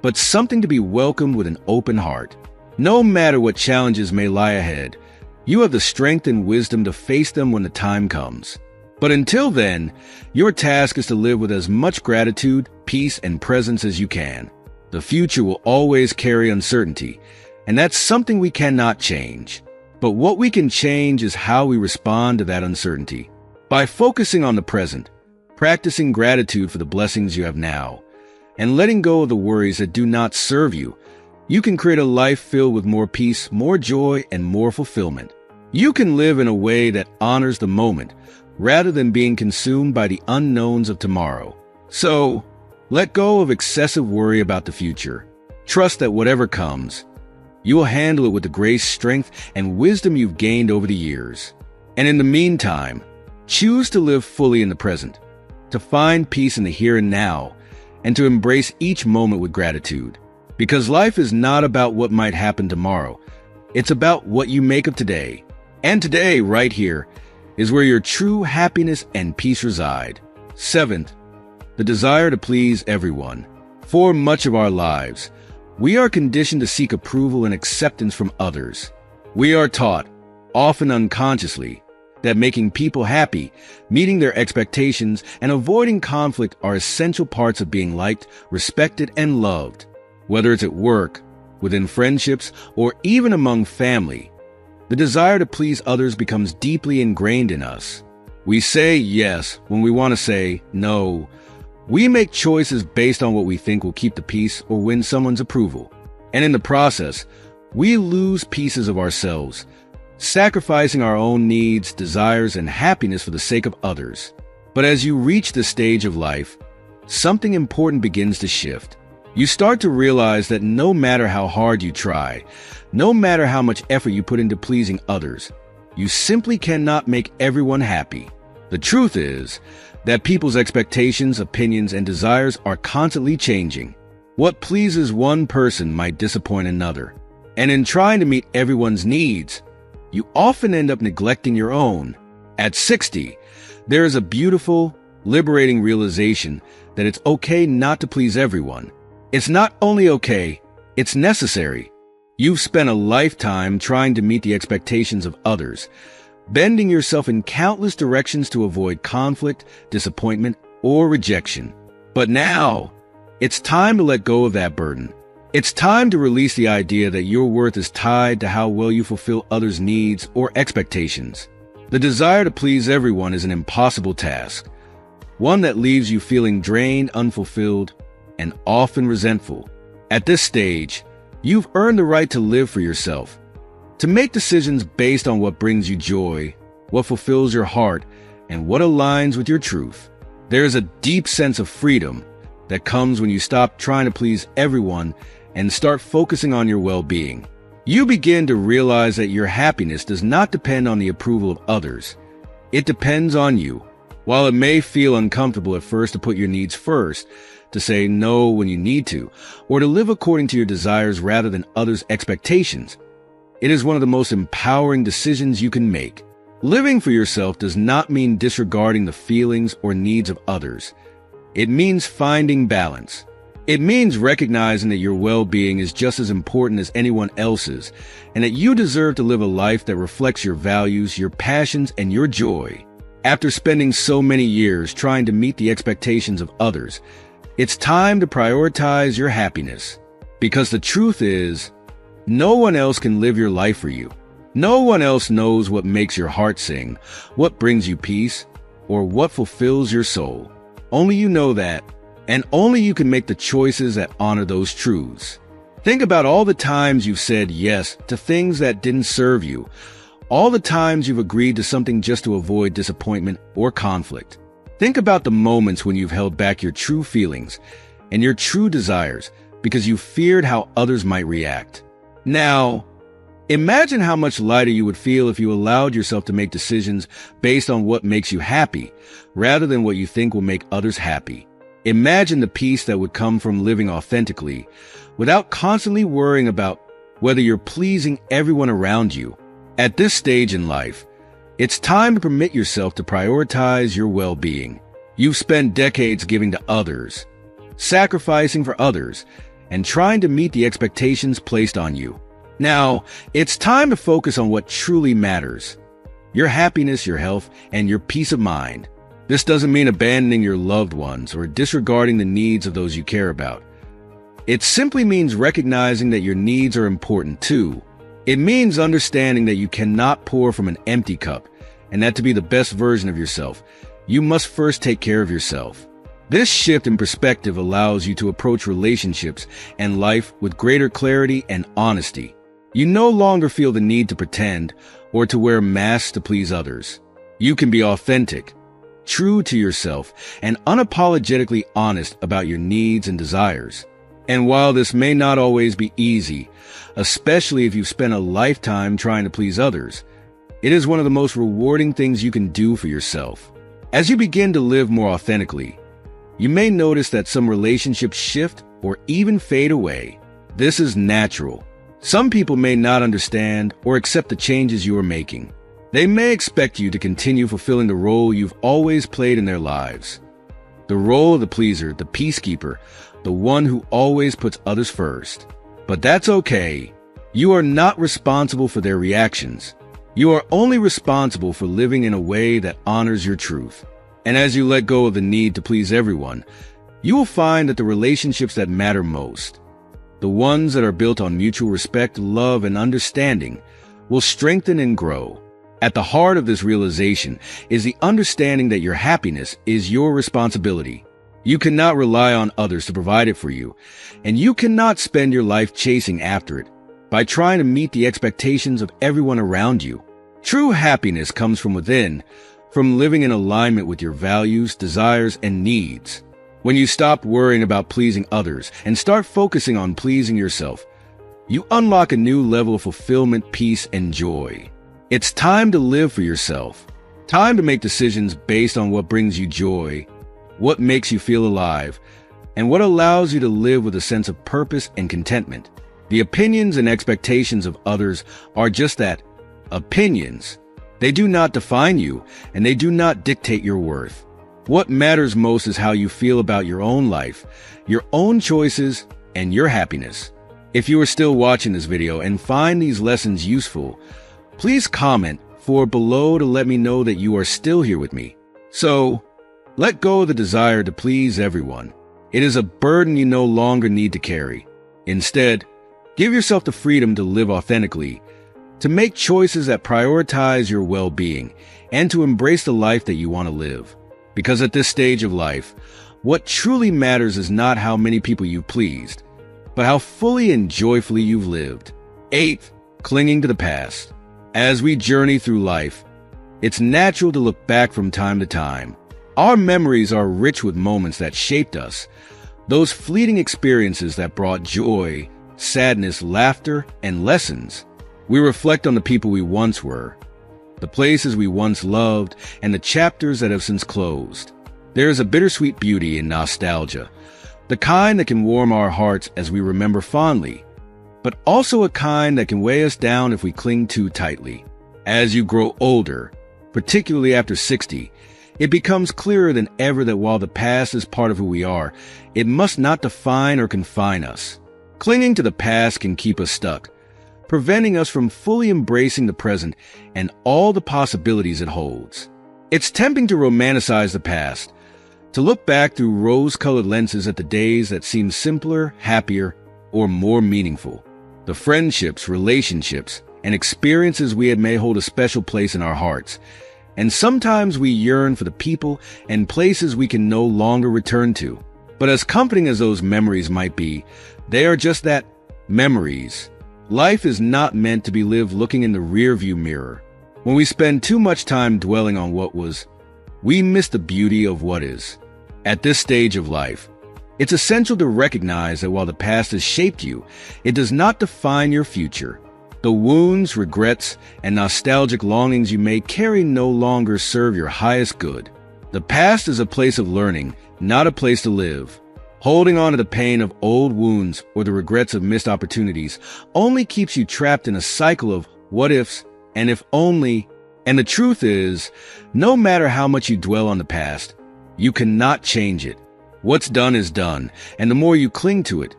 but something to be welcomed with an open heart. No matter what challenges may lie ahead, you have the strength and wisdom to face them when the time comes. But until then, your task is to live with as much gratitude, peace, and presence as you can. The future will always carry uncertainty, and that's something we cannot change. But what we can change is how we respond to that uncertainty. By focusing on the present, practicing gratitude for the blessings you have now, and letting go of the worries that do not serve you, you can create a life filled with more peace, more joy, and more fulfillment. You can live in a way that honors the moment, rather than being consumed by the unknowns of tomorrow. So, let go of excessive worry about the future. Trust that whatever comes, you will handle it with the grace, strength, and wisdom you've gained over the years. And in the meantime, choose to live fully in the present, to find peace in the here and now, and to embrace each moment with gratitude. Because life is not about what might happen tomorrow. It's about what you make of today. And today, right here, is where your true happiness and peace reside. 7th, the desire to please everyone. For much of our lives, we are conditioned to seek approval and acceptance from others. We are taught, often unconsciously, that making people happy, meeting their expectations, and avoiding conflict are essential parts of being liked, respected, and loved. Whether it's at work, within friendships, or even among family, the desire to please others becomes deeply ingrained in us. We say yes when we want to say no. We make choices based on what we think will keep the peace or win someone's approval. And in the process, we lose pieces of ourselves, sacrificing our own needs, desires, and happiness for the sake of others. But as you reach this stage of life, something important begins to shift. You start to realize that no matter how hard you try, no matter how much effort you put into pleasing others, you simply cannot make everyone happy. The truth is that people's expectations, opinions, and desires are constantly changing. What pleases one person might disappoint another. And in trying to meet everyone's needs, you often end up neglecting your own. At 60, there is a beautiful, liberating realization that it's okay not to please everyone. It's not only okay, it's necessary. You've spent a lifetime trying to meet the expectations of others, bending yourself in countless directions to avoid conflict, disappointment, or rejection. But now, it's time to let go of that burden. It's time to release the idea that your worth is tied to how well you fulfill others' needs or expectations. The desire to please everyone is an impossible task, one that leaves you feeling drained, unfulfilled, and often resentful. At this stage, you've earned the right to live for yourself, to make decisions based on what brings you joy, what fulfills your heart, and what aligns with your truth. There is a deep sense of freedom that comes when you stop trying to please everyone and start focusing on your well-being. You begin to realize that your happiness does not depend on the approval of others. It depends on you. While it may feel uncomfortable at first to put your needs first, to say no when you need to, or to live according to your desires rather than others' expectations, it is one of the most empowering decisions you can make. Living for yourself does not mean disregarding the feelings or needs of others. It means finding balance. It means recognizing that your well-being is just as important as anyone else's, and that you deserve to live a life that reflects your values, your passions, and your joy. After spending so many years trying to meet the expectations of others, it's time to prioritize your happiness. Because the truth is, no one else can live your life for you. No one else knows what makes your heart sing, what brings you peace, or what fulfills your soul. Only you know that, and only you can make the choices that honor those truths. Think about all the times you've said yes to things that didn't serve you, all the times you've agreed to something just to avoid disappointment or conflict. Think about the moments when you've held back your true feelings and your true desires because you feared how others might react. Now, imagine how much lighter you would feel if you allowed yourself to make decisions based on what makes you happy, rather than what you think will make others happy. Imagine the peace that would come from living authentically, without constantly worrying about whether you're pleasing everyone around you. At this stage in life, it's time to permit yourself to prioritize your well-being. You've spent decades giving to others, sacrificing for others, and trying to meet the expectations placed on you. Now, it's time to focus on what truly matters: your happiness, your health, and your peace of mind. This doesn't mean abandoning your loved ones or disregarding the needs of those you care about. It simply means recognizing that your needs are important too. It means understanding that you cannot pour from an empty cup and that to be the best version of yourself, you must first take care of yourself. This shift in perspective allows you to approach relationships and life with greater clarity and honesty. You no longer feel the need to pretend or to wear masks to please others. You can be authentic, true to yourself, and unapologetically honest about your needs and desires. And while this may not always be easy, especially if you've spent a lifetime trying to please others, it is one of the most rewarding things you can do for yourself. As you begin to live more authentically, you may notice that some relationships shift or even fade away. This is natural. Some people may not understand or accept the changes you are making. They may expect you to continue fulfilling the role you've always played in their lives. The role of the pleaser, the peacekeeper, the one who always puts others first. But that's okay. You are not responsible for their reactions. You are only responsible for living in a way that honors your truth. And as you let go of the need to please everyone, you will find that the relationships that matter most, the ones that are built on mutual respect, love, and understanding, will strengthen and grow. At the heart of this realization is the understanding that your happiness is your responsibility. You cannot rely on others to provide it for you, and you cannot spend your life chasing after it by trying to meet the expectations of everyone around you. True happiness comes from within, from living in alignment with your values, desires, and needs. When you stop worrying about pleasing others and start focusing on pleasing yourself, you unlock a new level of fulfillment, peace, and joy. It's time to live for yourself. Time to make decisions based on what brings you joy, what makes you feel alive, and what allows you to live with a sense of purpose and contentment. The opinions and expectations of others are just that, opinions. They do not define you, and they do not dictate your worth. What matters most is how you feel about your own life, your own choices, and your happiness. If you are still watching this video and find these lessons useful, please comment below to let me know that you are still here with me. So, let go of the desire to please everyone. It is a burden you no longer need to carry. Instead, give yourself the freedom to live authentically, to make choices that prioritize your well-being, and to embrace the life that you want to live. Because at this stage of life, what truly matters is not how many people you've pleased, but how fully and joyfully you've lived. 8th, clinging to the past. As we journey through life, it's natural to look back from time to time. Our memories are rich with moments that shaped us, those fleeting experiences that brought joy, sadness, laughter, and lessons. We reflect on the people we once were, the places we once loved, and the chapters that have since closed. There is a bittersweet beauty in nostalgia, the kind that can warm our hearts as we remember fondly, but also a kind that can weigh us down if we cling too tightly. As you grow older, particularly after 60, it becomes clearer than ever that while the past is part of who we are, it must not define or confine us. Clinging to the past can keep us stuck, preventing us from fully embracing the present and all the possibilities it holds. It's tempting to romanticize the past, to look back through rose-colored lenses at the days that seem simpler, happier, or more meaningful. The friendships, relationships, and experiences we had may hold a special place in our hearts, and sometimes we yearn for the people and places we can no longer return to. But as comforting as those memories might be, they are just that, memories. Life is not meant to be lived looking in the rearview mirror. When we spend too much time dwelling on what was, we miss the beauty of what is. At this stage of life, it's essential to recognize that while the past has shaped you, it does not define your future. The wounds, regrets, and nostalgic longings you may carry no longer serve your highest good. The past is a place of learning, not a place to live. Holding on to the pain of old wounds or the regrets of missed opportunities only keeps you trapped in a cycle of what ifs and if only. And the truth is, no matter how much you dwell on the past, you cannot change it. What's done is done, and the more you cling to it,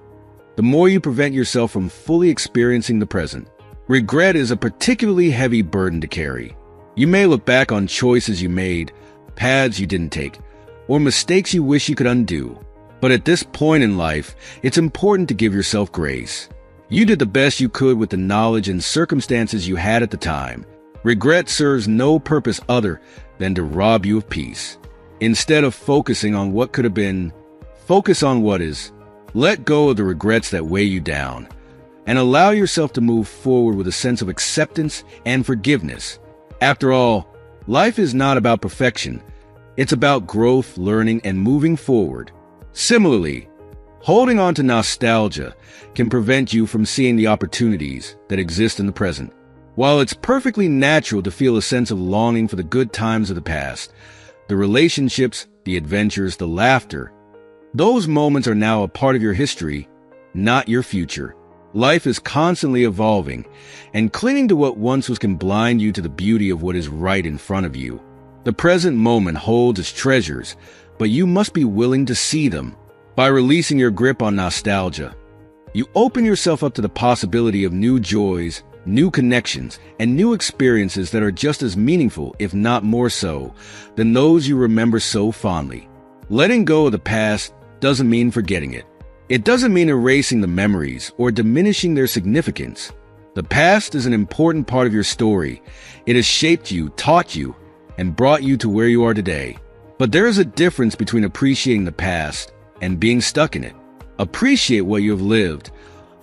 the more you prevent yourself from fully experiencing the present. Regret is a particularly heavy burden to carry. You may look back on choices you made, paths you didn't take, or mistakes you wish you could undo. But at this point in life, it's important to give yourself grace. You did the best you could with the knowledge and circumstances you had at the time. Regret serves no purpose other than to rob you of peace. Instead of focusing on what could have been, focus on what is. Let go of the regrets that weigh you down, and allow yourself to move forward with a sense of acceptance and forgiveness. After all, life is not about perfection. It's about growth, learning, and moving forward. Similarly, holding on to nostalgia can prevent you from seeing the opportunities that exist in the present. While it's perfectly natural to feel a sense of longing for the good times of the past, the relationships, the adventures, the laughter, those moments are now a part of your history, not your future. Life is constantly evolving, and clinging to what once was can blind you to the beauty of what is right in front of you. The present moment holds its treasures, but you must be willing to see them. By releasing your grip on nostalgia, you open yourself up to the possibility of new joys, new connections, and new experiences that are just as meaningful, if not more so, than those you remember so fondly. Letting go of the past doesn't mean forgetting it. It doesn't mean erasing the memories or diminishing their significance. The past is an important part of your story. It has shaped you, taught you, and brought you to where you are today. But there is a difference between appreciating the past and being stuck in it. Appreciate what you have lived,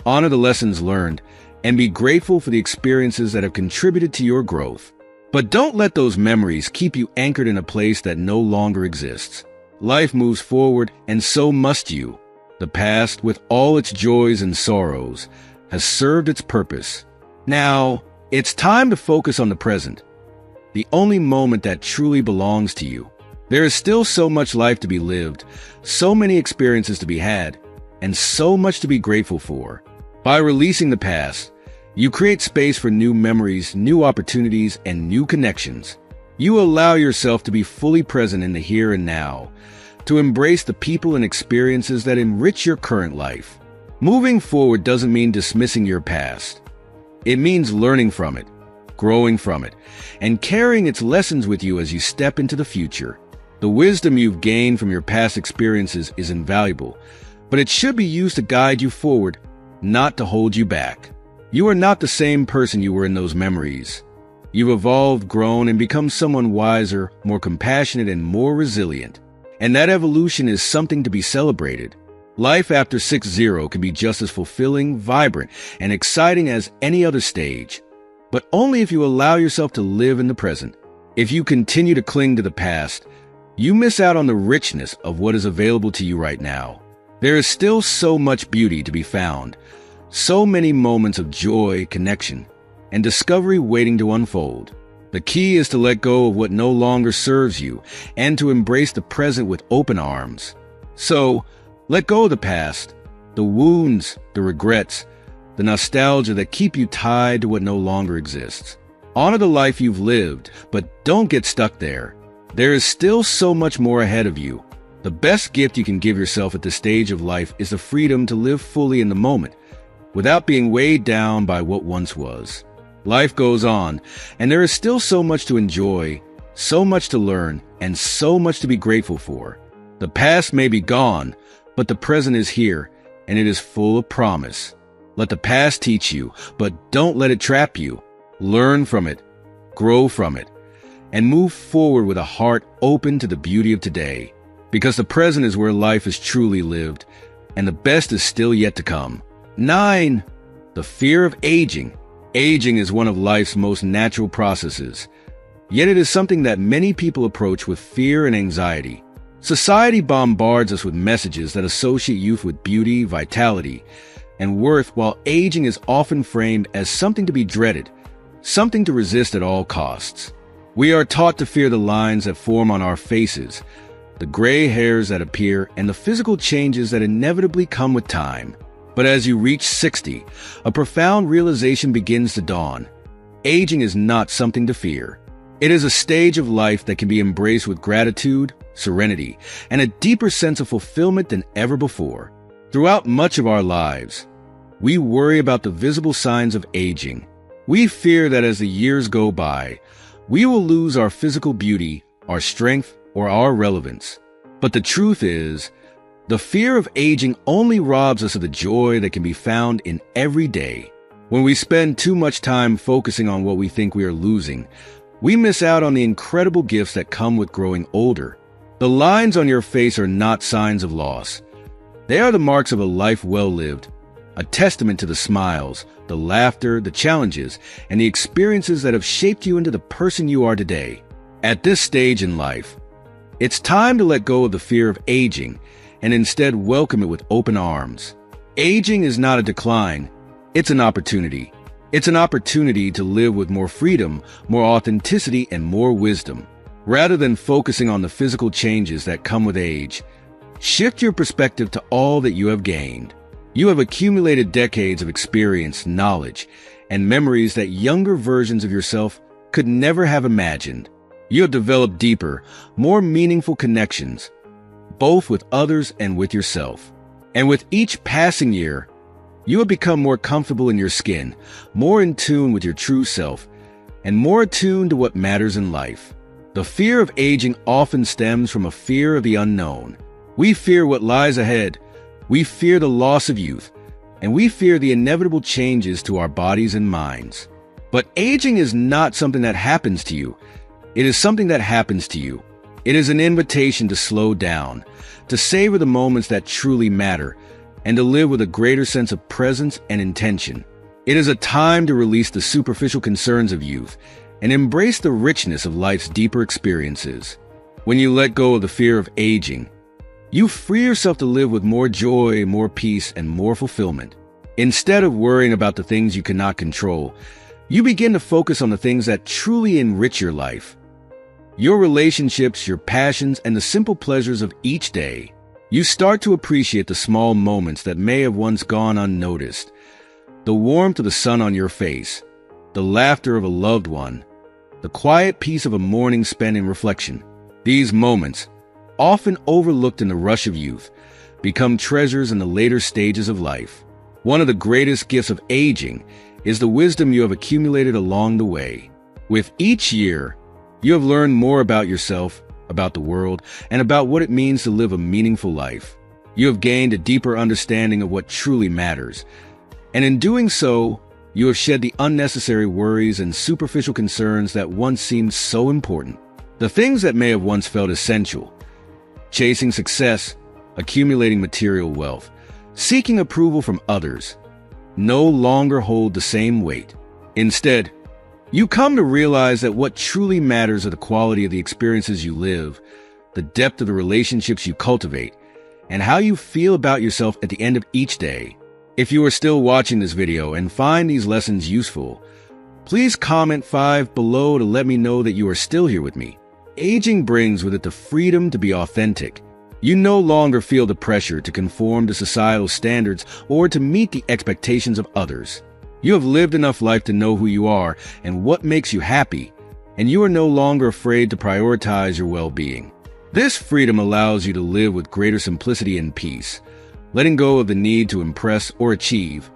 honor the lessons learned, and be grateful for the experiences that have contributed to your growth. But don't let those memories keep you anchored in a place that no longer exists. Life moves forward, and so must you. The past, with all its joys and sorrows, has served its purpose. Now, it's time to focus on the present, the only moment that truly belongs to you. There is still so much life to be lived, so many experiences to be had, and so much to be grateful for. By releasing the past, you create space for new memories, new opportunities, and new connections. You allow yourself to be fully present in the here and now, to embrace the people and experiences that enrich your current life. Moving forward doesn't mean dismissing your past. It means learning from it, growing from it, and carrying its lessons with you as you step into the future. The wisdom you've gained from your past experiences is invaluable, but it should be used to guide you forward, not to hold you back. You are not the same person you were in those memories. You've evolved, grown, and become someone wiser, more compassionate, and more resilient. And that evolution is something to be celebrated. Life after 6-0 can be just as fulfilling, vibrant, and exciting as any other stage, but only if you allow yourself to live in the present. If you continue to cling to the past, you miss out on the richness of what is available to you right now. There is still so much beauty to be found, so many moments of joy, connection, and discovery waiting to unfold. The key is to let go of what no longer serves you and to embrace the present with open arms. So, let go of the past, the wounds, the regrets, the nostalgia that keep you tied to what no longer exists. Honor the life you've lived, but don't get stuck there. There is still so much more ahead of you. The best gift you can give yourself at this stage of life is the freedom to live fully in the moment, without being weighed down by what once was. Life goes on, and there is still so much to enjoy, so much to learn, and so much to be grateful for. The past may be gone, but the present is here, and it is full of promise. Let the past teach you, but don't let it trap you. Learn from it, grow from it, and move forward with a heart open to the beauty of today. Because the present is where life is truly lived, and the best is still yet to come. 9. The fear of aging. Aging is one of life's most natural processes, yet it is something that many people approach with fear and anxiety. Society bombards us with messages that associate youth with beauty, vitality, and worth, while aging is often framed as something to be dreaded, something to resist at all costs. We are taught to fear the lines that form on our faces, the gray hairs that appear, and the physical changes that inevitably come with time. But as you reach 60, a profound realization begins to dawn. Aging is not something to fear. It is a stage of life that can be embraced with gratitude, serenity, and a deeper sense of fulfillment than ever before. Throughout much of our lives, we worry about the visible signs of aging. We fear that as the years go by, we will lose our physical beauty, our strength, or our relevance. But the truth is, the fear of aging only robs us of the joy that can be found in every day. When we spend too much time focusing on what we think we are losing, we miss out on the incredible gifts that come with growing older. The lines on your face are not signs of loss. They are the marks of a life well lived, a testament to the smiles, the laughter, the challenges, and the experiences that have shaped you into the person you are today. At this stage in life, it's time to let go of the fear of aging and instead welcome it with open arms. Aging is not a decline, it's an opportunity. It's an opportunity to live with more freedom, more authenticity, and more wisdom. Rather than focusing on the physical changes that come with age, shift your perspective to all that you have gained. You have accumulated decades of experience, knowledge, and memories that younger versions of yourself could never have imagined. You have developed deeper, more meaningful connections, both with others and with yourself. And with each passing year, you have become more comfortable in your skin, more in tune with your true self, and more attuned to what matters in life. The fear of aging often stems from a fear of the unknown. We fear what lies ahead. We fear the loss of youth, and we fear the inevitable changes to our bodies and minds. But aging is not something that happens to you. It is something that happens to you. It is an invitation to slow down, to savor the moments that truly matter, and to live with a greater sense of presence and intention. It is a time to release the superficial concerns of youth and embrace the richness of life's deeper experiences. When you let go of the fear of aging, you free yourself to live with more joy, more peace, and more fulfillment. Instead of worrying about the things you cannot control, you begin to focus on the things that truly enrich your life. Your relationships, your passions, and the simple pleasures of each day. You start to appreciate the small moments that may have once gone unnoticed. The warmth of the sun on your face, the laughter of a loved one, the quiet peace of a morning spent in reflection. These moments, often overlooked in the rush of youth, become treasures in the later stages of life. One of the greatest gifts of aging is the wisdom you have accumulated along the way. With each year, you have learned more about yourself, about the world, and about what it means to live a meaningful life. You have gained a deeper understanding of what truly matters. And in doing so, you have shed the unnecessary worries and superficial concerns that once seemed so important. The things that may have once felt essential, chasing success, accumulating material wealth, seeking approval from others, no longer hold the same weight. Instead, you come to realize that what truly matters are the quality of the experiences you live, the depth of the relationships you cultivate, and how you feel about yourself at the end of each day. If you are still watching this video and find these lessons useful, please comment 5 below to let me know that you are still here with me. Aging brings with it the freedom to be authentic. You no longer feel the pressure to conform to societal standards or to meet the expectations of others. You have lived enough life to know who you are and what makes you happy, and you are no longer afraid to prioritize your well-being. This freedom allows you to live with greater simplicity and peace, letting go of the need to impress or achieve,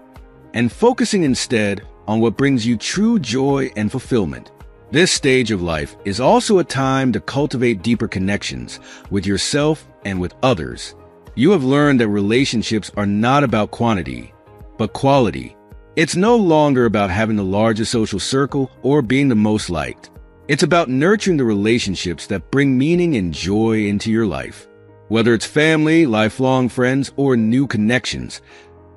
and focusing instead on what brings you true joy and fulfillment. This stage of life is also a time to cultivate deeper connections with yourself and with others. You have learned that relationships are not about quantity, but quality. It's no longer about having the largest social circle or being the most liked. It's about nurturing the relationships that bring meaning and joy into your life. Whether it's family, lifelong friends, or new connections,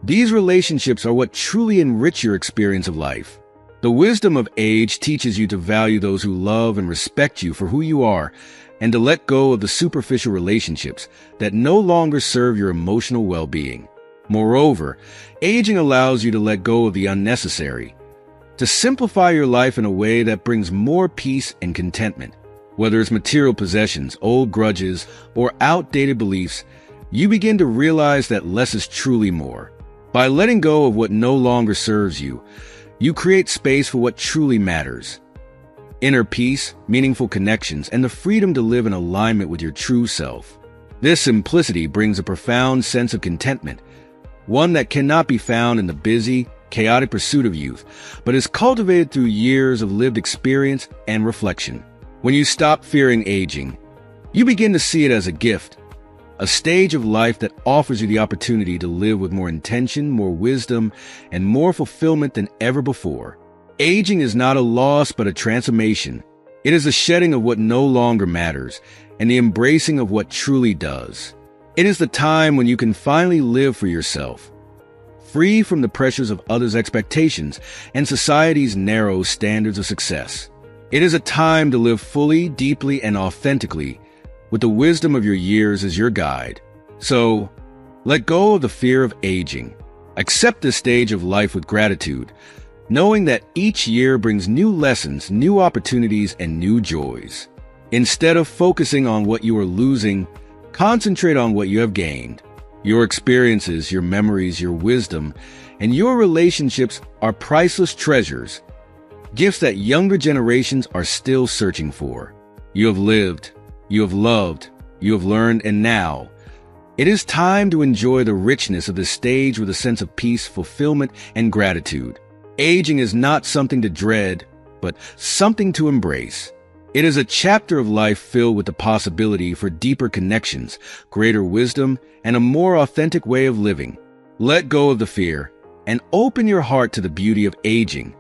these relationships are what truly enrich your experience of life. The wisdom of age teaches you to value those who love and respect you for who you are, and to let go of the superficial relationships that no longer serve your emotional well-being. Moreover, aging allows you to let go of the unnecessary, to simplify your life in a way that brings more peace and contentment. Whether it's material possessions, old grudges, or outdated beliefs, you begin to realize that less is truly more. By letting go of what no longer serves you, you create space for what truly matters. Inner peace, meaningful connections, and the freedom to live in alignment with your true self. This simplicity brings a profound sense of contentment, one that cannot be found in the busy, chaotic pursuit of youth, but is cultivated through years of lived experience and reflection. When you stop fearing aging, you begin to see it as a gift, a stage of life that offers you the opportunity to live with more intention, more wisdom, and more fulfillment than ever before. Aging is not a loss, but a transformation. It is a shedding of what no longer matters and the embracing of what truly does. It is the time when you can finally live for yourself, free from the pressures of others' expectations and society's narrow standards of success. It is a time to live fully, deeply, and authentically, with the wisdom of your years as your guide. So, let go of the fear of aging. Accept this stage of life with gratitude, knowing that each year brings new lessons, new opportunities, and new joys. Instead of focusing on what you are losing, concentrate on what you have gained. Your experiences, your memories, your wisdom, and your relationships are priceless treasures, gifts that younger generations are still searching for. You have lived, you have loved, you have learned, and now, it is time to enjoy the richness of this stage with a sense of peace, fulfillment, and gratitude. Aging is not something to dread, but something to embrace. It is a chapter of life filled with the possibility for deeper connections, greater wisdom, and a more authentic way of living. Let go of the fear and open your heart to the beauty of aging,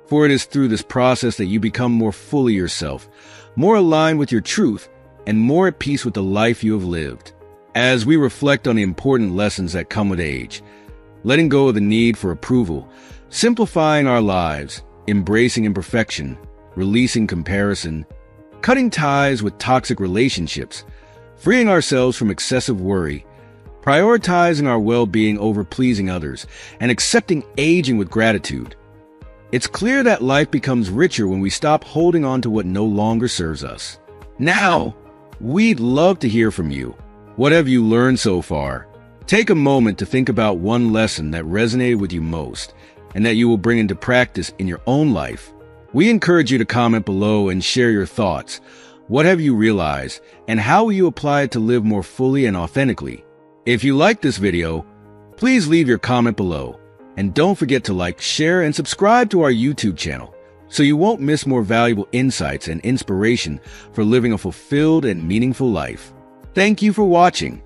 for it is through this process that you become more fully yourself, more aligned with your truth, and more at peace with the life you have lived. As we reflect on the important lessons that come with age, letting go of the need for approval, simplifying our lives, embracing imperfection, releasing comparison, cutting ties with toxic relationships, freeing ourselves from excessive worry, prioritizing our well-being over pleasing others, and accepting aging with gratitude. It's clear that life becomes richer when we stop holding on to what no longer serves us. Now, we'd love to hear from you. What have you learned so far? Take a moment to think about one lesson that resonated with you most and that you will bring into practice in your own life. We encourage you to comment below and share your thoughts. What have you realized, and how will you apply it to live more fully and authentically? If you liked this video, please leave your comment below. And don't forget to like, share, and subscribe to our YouTube channel so you won't miss more valuable insights and inspiration for living a fulfilled and meaningful life. Thank you for watching.